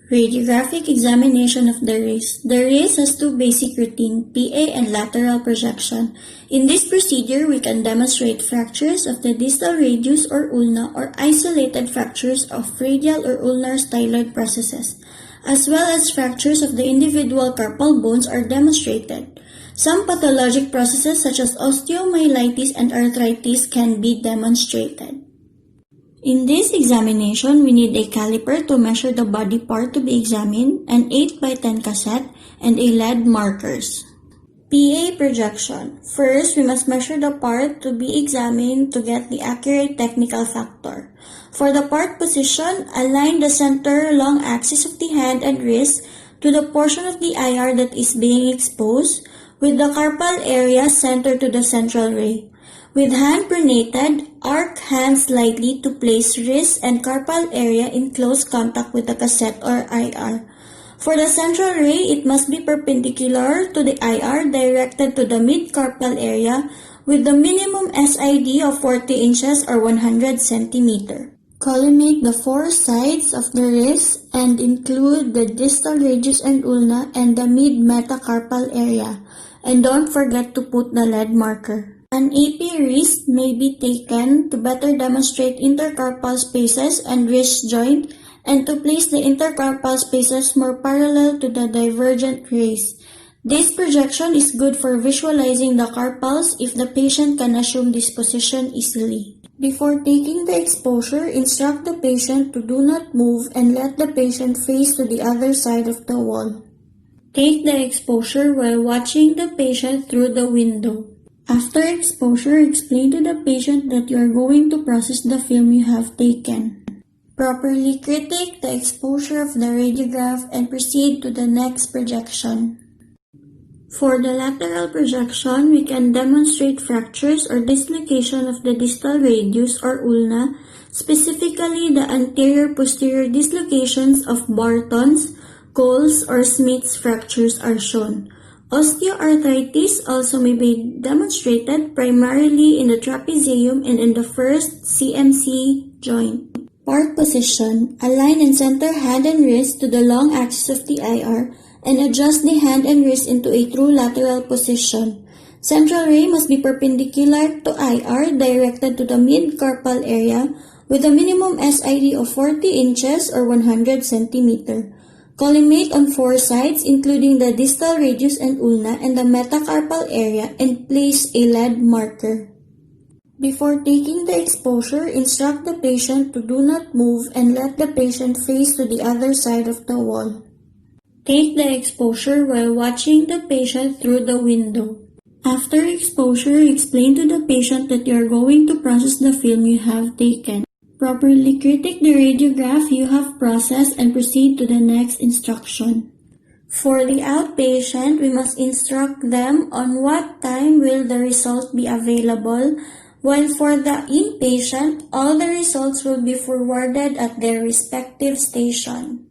Radiographic examination of the wrist. The wrist has two basic routines, PA and lateral projection. In this procedure, we can demonstrate fractures of the distal radius or ulna or isolated fractures of radial or ulnar styloid processes, as well as fractures of the individual carpal bones are demonstrated. Some pathologic processes such as osteomyelitis and arthritis can be demonstrated. In this examination, we need a caliper to measure the body part to be examined, an 8x10 cassette, and a lead markers. PA projection. First, we must measure the part to be examined to get the accurate technical factor. For the part position, align the center long axis of the hand and wrist to the portion of the IR that is being exposed, with the carpal area centered to the central ray. With hand pronated, arc hand slightly to place wrist and carpal area in close contact with the cassette or IR. For the central ray, it must be perpendicular to the IR directed to the mid-carpal area with the minimum SID of 40 inches or 100 cm. Collimate the four sides of the wrist and include the distal radius and ulna and the mid-metacarpal area. And don't forget to put the lead marker. An AP wrist may be taken to better demonstrate intercarpal spaces and wrist joint and to place the intercarpal spaces more parallel to the divergent rays. This projection is good for visualizing the carpals if the patient can assume this position easily. Before taking the exposure, instruct the patient to do not move and let the patient face to the other side of the wall. Take the exposure while watching the patient through the window. After exposure, explain to the patient that you are going to process the film you have taken. Properly critique the exposure of the radiograph and proceed to the next projection. For the lateral projection, we can demonstrate fractures or dislocation of the distal radius or ulna, specifically the anterior-posterior dislocations of Barton's, Cole's, or Smith's fractures are shown. Osteoarthritis also may be demonstrated primarily in the trapezium and in the first CMC joint. Part position. Align and center hand and wrist to the long axis of the IR and adjust the hand and wrist into a true lateral position. Central ray must be perpendicular to IR directed to the mid-carpal area with a minimum SID of 40 inches or 100 cm. Collimate on four sides including the distal radius and ulna and the metacarpal area and place a lead marker. Before taking the exposure, instruct the patient to do not move and let the patient face to the other side of the wall. Take the exposure while watching the patient through the window. After exposure, explain to the patient that you are going to process the film you have taken. Properly critique the radiograph you have processed and proceed to the next instruction. For the outpatient, we must instruct them on what time will the result be available, while for the inpatient, all the results will be forwarded at their respective station.